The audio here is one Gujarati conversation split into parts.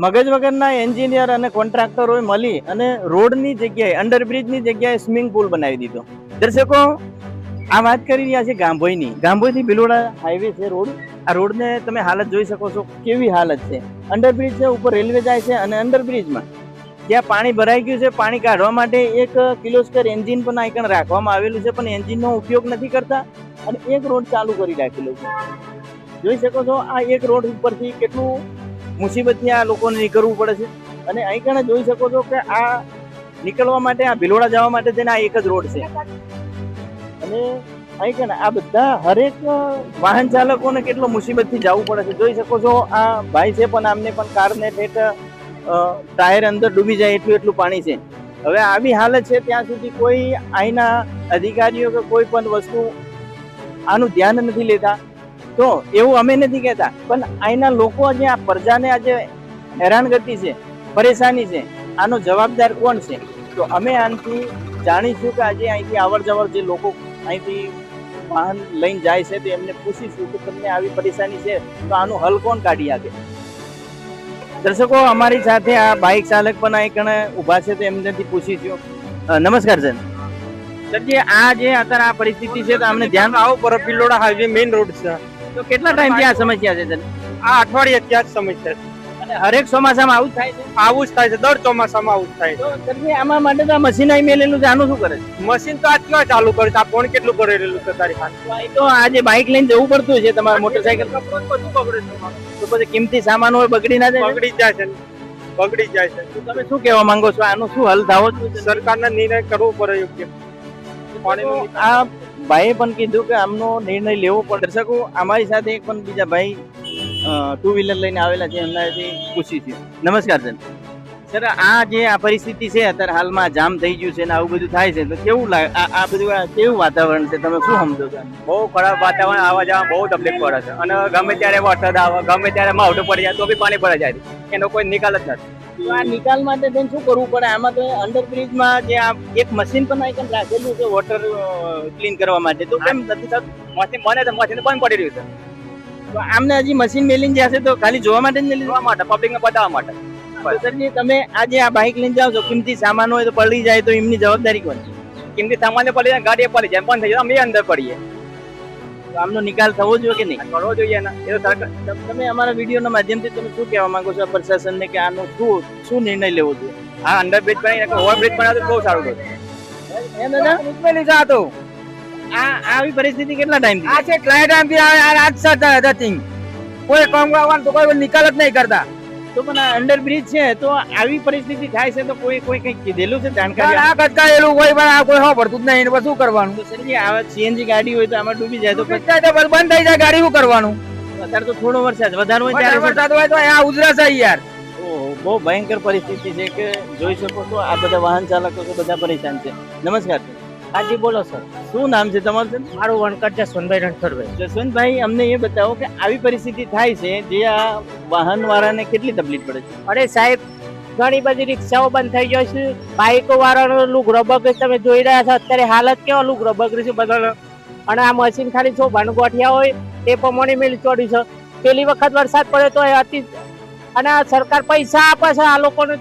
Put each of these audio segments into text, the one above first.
મગજ વગરના એન્જિનિયર અને કોન્ટ્રાક્ટરોએ મળી અને રોડની જગ્યાએ અંડરબ્રિજની જગ્યાએ સ્વિમિંગ પુલ બનાવી દીધો. દર્શકો, આ વાત કરી રહ્યા છે ગાંભોઈની. ગાંભોઈથી ભિલોડા હાઈવે છે રોડ. આ રોડને તમે હાલત જોઈ શકો છો, કેવી હાલત છે. અંડરબ્રિજ છે, ઉપર રેલવે જાય છે અને અંડરબ્રિજમાં જ્યાં પાણી ભરાઈ ગયું છે, પાણી કાઢવા માટે એક કિલોસ્કર એન્જિન પણ આઈકણ રાખવામાં આવેલું છે, પણ એન્જિનનો ઉપયોગ નથી કરતા અને એક રોડ ચાલુ કરી રાખેલો છે. જોઈ શકો છો આ એક રોડ ઉપરથી કેટલું મુસીબતથી આ લોકોને નીકળવું પડે છે. અને અહીં કણે જોઈ શકો છો કે આ નીકળવા માટે, આ ભિલોડા જવા માટે તેના એક જ રોડ છે. અને અહીં કણે આ બધા હરેક વાહન ચાલકોને કેટલો મુસીબતથી જવું પડે છે. જોઈ શકો છો આ ભાઈ છે, પણ આમને પણ કારને ઠેઠ ટાયર અંદર ડૂબી જાય એટલું પાણી છે. હવે આવી હાલત છે ત્યાં સુધી કોઈ અહીંના અધિકારીઓ કે કોઈ પણ વસ્તુ આનું ધ્યાન નથી લેતા. તો એવું અમે નથી કહેતા, પણ અહીંના લોકો જે આ પ્રજાને આજે હેરાનગતિ છે, પરેશાની છે, આનો જવાબદાર કોણ છે? તો અમે આનાથી જાણીશું કે આજે અહીંથી અવર જવર જે લોકો અહીંથી વાહન લઈને જાય છે તો એમને પૂછીશું કે તમને આવી પરેશાની છે તો આનું હલ કોણ કાઢી આપે. દર્શકો, અમારી સાથે આ બાઇક ચાલક પણ અહીં કણે ઊભા છે તો એમનેથી પૂછીશું. નમસ્કાર સર. સરજી, આ જે અત્યારે આ પરિસ્થિતિ છે તો અમને ધ્યાન આવો પર ભિલોડા હાઈવે મેઇન રોડ છે. તો કેટલા ટાઈમથી આ સમસ્યા છે સર? આ અઠવાડિયે ત્યાં જ સમસ્યા છે. અને હરેક ચોમાસામાં આવું જ થાય છે? આવું જ થાય છે, દર ચોમાસામાં આવું જ થાય છે. તો સરજી, આમાં માટે તો આ મશીન અહીં મેલેલું છે, આનું શું કરે છે? મશીન તો આજ ક્યાં ચાલુ કરે છે? આ ફોન કેટલું કરેલું છે તારી પાસે? તો આજે બાઇક લઈને જવું પડતું છે તમારે, મોટરસાયકલ બધું બગડે છે. તો પછી કિંમતી સામાન હોય બગડી ના જાય? બગડી જાય છે, બગડી જાય છે. તો તમે શું કહેવા માંગો છો? આનું શું હલ થવો જોઈએ? સરકારને નિર્ણય કરવો પડે યોગ્ય. આ ભાઈએ પણ કીધું કે આમનો નિર્ણય લેવો પડે. દર્શકો, અમારી સાથે એક પણ બીજા ભાઈ ટુ વ્હીલર લઈને આવેલા છે, એમનાથી પૂછી છે. નમસ્કાર સર. સર, આ જે આ પરિસ્થિતિ છે અત્યારે હાલમાં જામ થઈ ગયું છે ને આવું બધું થાય છે તો કેવું લાગે? આ બધું કેવું વાતાવરણ છે, તમે શું સમજો છો? બહુ ખરાબ વાતાવરણ, આવવા જવા બહુ તકલીફ પડે છે. અને ગમે ત્યારે વરસાદ આવે, ગમે ત્યારે માવઠું પડી જાય તો બી પાણી ભરાઈ જાય, એનો કોઈ નિકાલ જ નથી. તો આ નિકાલ માટે બેન શું કરવું પડે? આમાં તો અંડરબ્રિજમાં જે આ એક મશીન પણ આઈકન રાખેલું છે વોટર ક્લીન કરવા માટે, તો કેમ નથી થતું? મશીન બને તો મશીન બંધ પડી રહ્યું છે. તો આમને હજી મશીન મેલીને જશે તો ખાલી જોવા માટે જ મેલી? જોવા માટે, પબ્લિકને બતાવવા માટે. સરજી, તમે આજે આ બાઇક લઈને જાઓ છો, કિંમતી સામાન હોય તો પડી જાય તો એમની જવાબદારી કોણ છે? કેમથી સામાન્ય પડી જાય, ગાડી પડી જાય, બંધ થઈ જાય, અમે અંદર પડીએ. તો આમનો નિકાલ થવો જોઈએ કે નહીં? કરવો જોઈએ ને. એ તો સરકાર. તમે અમારા વિડીયોના માધ્યમથી તમે શું કહેવા માંગો છો પ્રશાસનને કે આનો શું નિર્ણય લેવો જોઈએ? હા, અંડરબ્રિજ બનાવી, ઓવરબ્રિજ બનાવે તો બહુ સારું હતું. આવી પરિસ્થિતિ કેટલા ટાઈમ? આ છે કેટલા ટાઈમથી આજ થતી કોઈ કામ કરવાનું તો કોઈ નિકાલ જ નહીં કરતા. તો પણ આ અંડરબ્રિજ છે તો આવી પરિસ્થિતિ થાય છે તો કોઈ કંઈક કીધેલું છે જાણકારી? આ કટકાયેલું કોઈ પણ આ કોઈ હો પડતું જ નહીં, શું કરવાનું? તો સરજી, આ સીએનજી ગાડી હોય તો આમાં ડૂબી જાય તો બંધ થઈ જાય ગાડી, શું કરવાનું? અત્યારે તો થોડો વરસાદ વધારે હોય ત્યારે વરસાદ હોય તો આ ઉજરા છે યાર. બહુ ભયંકર પરિસ્થિતિ છે કે જોઈ શકો છો આ બધા વાહન ચાલકો છે, બધા પરેશાન છે. નમસ્કાર સર. હાજી બોલો સર. શું નામ છે તમારું? મારું વણકર જસવંતભાઈ રણછોડભાઈ. જસવંતભાઈ, અમને એ બતાવો કે આવી પરિસ્થિતિ થાય છે જે આ વાહન વાળાને કેટલી તકલીફ પડે છે? અરે સાહેબ, ઘણી બધી રિક્ષાઓ બંધ થઈ જાય છે, બાઇકો વાળાનો લુગરો બગડી તમે જોઈ રહ્યા છો અત્યારે હાલત કેવા લુગરો બગડી છે બધાનો. અને આ મશીન ખાલી શોભાનું ગોઠિયા હોય તે પ્રમાણે મેળ ચોડી છે. પેલી વખત વરસાદ પડે તો એ અતિ, અને આ સરકાર પૈસા આપે છે આ લોકોને,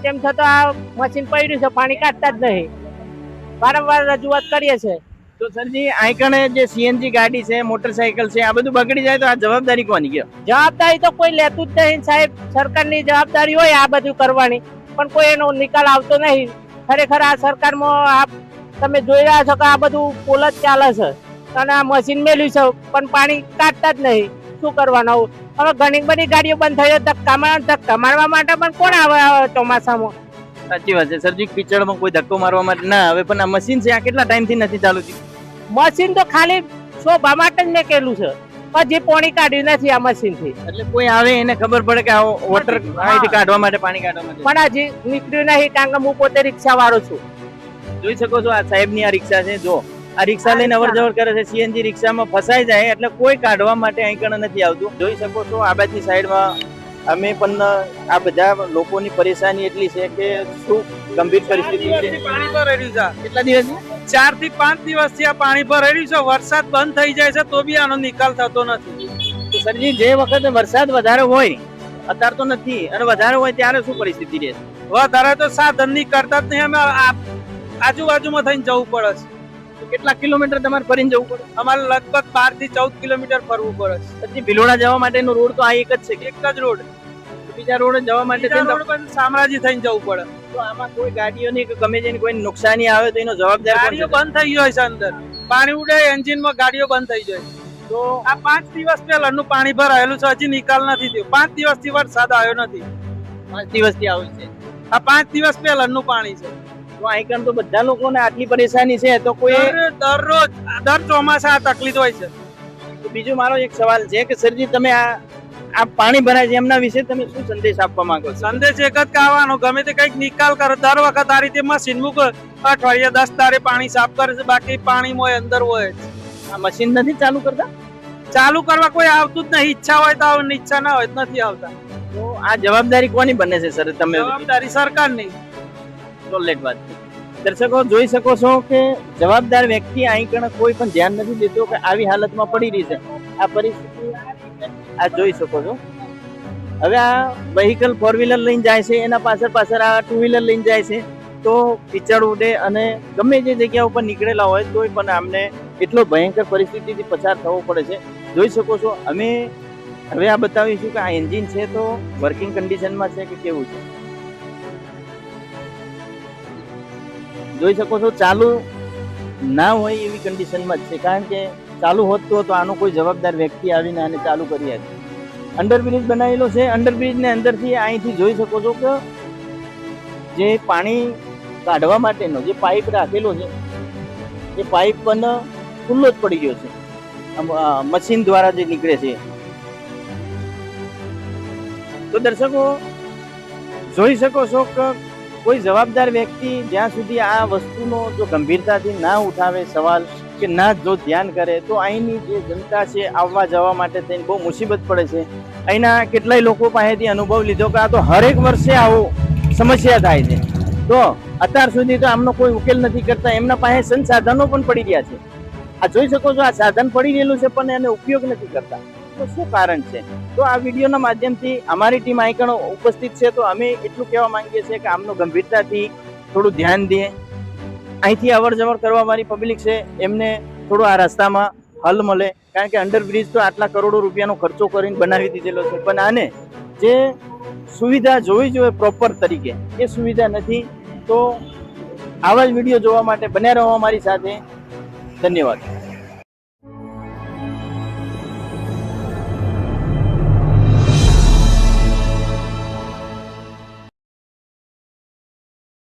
તેમ છતાં આ મશીન પડ્યું છે, પાણી કાઢતા જ નહીં. વારંવાર રજૂઆત કરીએ છીએ. તો સરજી, આઈકણે જે સીએનજી ગાડી છે, મોટરસાયકલ છે, આ બધું બગડી જાય તો આ જવાબદારી કોની ગયો? જવાબદારી તો કોઈ લેતું જ નહીં સાહેબ. સરકારની જવાબદારી હોય આ બધું કરવાની, પણ કોઈ એનો નિકાલ આવતો નહીં. ખરેખર આ સરકારમાં આ તમે જોઈ રહ્યા છો કે આ બધું પોલ જ ચાલે છે અને આ મશીન મેલ્યું છે પણ પાણી કાઢતા જ નહીં. શું કરવાનું? હવે ઘણી બધી ગાડીઓ બંધ થઈ જાય, ધક્કા મારવા માટે પણ કોણ આવે ચોમાસામાં? સાચી વાત છે સરજી, કીચડમાં કોઈ ધક્કો મારવા માટે ના આવે, પણ આ મશીન છે આ કેટલા ટાઈમથી નથી ચાલુ થયું? મશીન તો ખાલી શોભા માટે જ મેં કેલું છે, પણ જે પાણી કાઢ્યું નથી આ મશીન થી. એટલે કોઈ આવે એને ખબર પડે કે આ વોટર કાઢવા માટે, પાણી કાઢવા માટે. પણ હજી નીકળ્યું નહીં, કારણ કે હું પોતે રિક્ષા વાળો છું. જોઈ શકો છો આ સાહેબની આ રિક્ષા છે. જો આ રિક્ષા લઈને અવર જવર કરે છે, સીએનજી રિક્ષામાં ફસાઈ જાય એટલે કોઈ કાઢવા માટે અહીં કણ નથી આવતું. જોઈ શકો છો આ બાજુની સાઈડમાં અમે પણ આ બધા લોકોની પરેશાની એટલી છે કે શું ગંભીર પરિસ્થિતિ છે. પાણી ભરાયું છે. કેટલા દિવસથી? 4 થી 5 દિવસથી આ પાણી ભરાયું છે. વરસાદ બંધ થઈ જાય છે તો બી આનો નિકાલ થતો નથી. સરજી, જે વખતે વરસાદ વધારે હોય અત્યારે તો નથી, અને વધારે હોય ત્યારે શું પરિસ્થિતિ રહે? વધારે તો સાધન ની કરતા જ નહીં, અમે આજુબાજુમાં થઈને જવું પડે છે. તો કેટલા કિલોમીટર તમારે ફરીને જવું પડે? અમારે લગભગ 12 થી 14 કિલોમીટર ફરવું પડે છે. પછી ભિલોડા જવા માટેનો રોડ તો આ એક જ છે કે એક જ રોડ, બીજા રોડ જવા માટે છે ને બીજા રોડ પર શામળાજી થઈને જવું પડે. તો આમાં કોઈ ગાડીઓની કે ગમે તેની કોઈ નુકસાની આવે તો એનો જવાબદાર કોણ ગાડીઓ છે? બંધ થઈ ગયો છે અંદર, પાણી ઉડે એન્જિન માં ગાડીઓ બંધ થઈ જાય. તો આ 5 દિવસ પહેલાનું પાણી ભરાયેલું છે, હજી નિકાલ નથી થયો. 5 દિવસથી વરસાદ આવ્યો નથી. 5 દિવસથી આવે છે. આ 5 દિવસ પહેલાનું પાણી છે. તો આઈકન તો બધા લોકોને આટલી પરેશાની છે, તો કોઈ દરરોજ દર ચોમાસા આ તકલીફ હોય છે. તો બીજો મારો એક સવાલ છે કે સરજી તમે આ પાણી ભરાય છે એમના વિશે તમે શું સંદેશ આપવા માંગો છો? સંદેશ એક જ કહેવાનો, ગમે તે કઈક નિકાલ કરો. દર વખત આ રીતે મશીન મૂકો, અઠવાડિયે 10 તારે પાણી સાફ કરે છે, બાકી પાણી મોય અંદર હોય જ. આ મશીન નથી ચાલુ કરતા? ચાલુ કરવા કોઈ આવતું જ નહીં. ઈચ્છા હોય તો આવે, ઈચ્છા ના હોય તો નથી આવતા. તો આ જવાબદારી કોની બને છે સર? તમે જવાબદારી સરકારની. સોલેટ વાત છે. દર્શકો જોઈ શકો છો કે જવાબદાર વ્યક્તિ અહીં કણ કોઈ પણ ધ્યાન નથી દેતો કે આવી હાલતમાં પડી રહી છે. આ પરિસ્થિતિ આ જોઈ શકો છો. હવે આ વ્હીકલ 4 વ્હીલર લઈને જાય છે, એના પાછળ આ 2 વ્હીલર લઈને જાય છે, તો કીચડ ઉડે અને ગમે જે જગ્યા ઉપર નીકળેલા હોય તોય પણ આમને એટલો ભયંકર પરિસ્થિતિથી પસાર થવો પડે છે. જોઈ શકો છો. અમે હવે આ બતાવીશું કે આ એન્જિન છે તો વર્કિંગ કન્ડિશનમાં છે કે કેવું છે. જોઈ શકો છો ચાલુ ના હોય એવી કન્ડિશનમાં જ છે, કારણ કે ચાલુ હોત તો આનો કોઈ જવાબદાર વ્યક્તિ આવીને આને ચાલુ કરી હતી. અંડરબ્રિજ બનાવેલો છે. અંડરબ્રિજને અંદરથી અહીંથી જોઈ શકો છો કે જે પાણી કાઢવા માટેનો જે પાઇપ રાખેલો છે એ પાઇપ પણ ખુલ્લો જ પડી ગયો છે, મશીન દ્વારા જે નીકળે છે. તો દર્શકો જોઈ શકો છો કે કોઈ જવાબદાર વ્યક્તિ જ્યાં સુધી આ વસ્તુનો જો ગંભીરતાથી ના ઉઠાવે સવાલ કે ના જો ધ્યાન કરે તો અહીંની જે જનતા છે આવવા જવા માટે થઈને બહુ મુસીબત પડે છે. અહીંના કેટલાય લોકો પાસેથી અનુભવ લીધો કે આ તો હરેક વર્ષે આવો સમસ્યા થાય છે. તો અત્યાર સુધી તો આમનો કોઈ ઉકેલ નથી કરતા. એમના પાસે સંસાધનો પણ પડી રહ્યા છે. આ જોઈ શકો છો, આ સાધન પડી રહેલું છે પણ એને ઉપયોગ નથી કરતા. તો શું કારણ છે? તો આ વિડીયોના માધ્યમથી અમારી ટીમ આઈકણ ઉપસ્થિત છે, તો અમે એટલું કહેવા માંગીએ છીએ કે આમનો ગંભીરતાથી થોડું ધ્યાન દે. અહીંથી અવર જવર કરવા વાળી પબ્લિક છે એમને થોડું આ રસ્તામાં હલ મળે, કારણ કે અંડરબ્રિજ તો આટલા કરોડો રૂપિયાનો ખર્ચો કરીને બનાવી દીધેલો છે, પણ આને જે સુવિધા જોવી જોઈએ પ્રોપર તરીકે એ સુવિધા નથી. તો આવા જ વિડીયો જોવા માટે બન્યા રહો અમારી સાથે. ધન્યવાદ.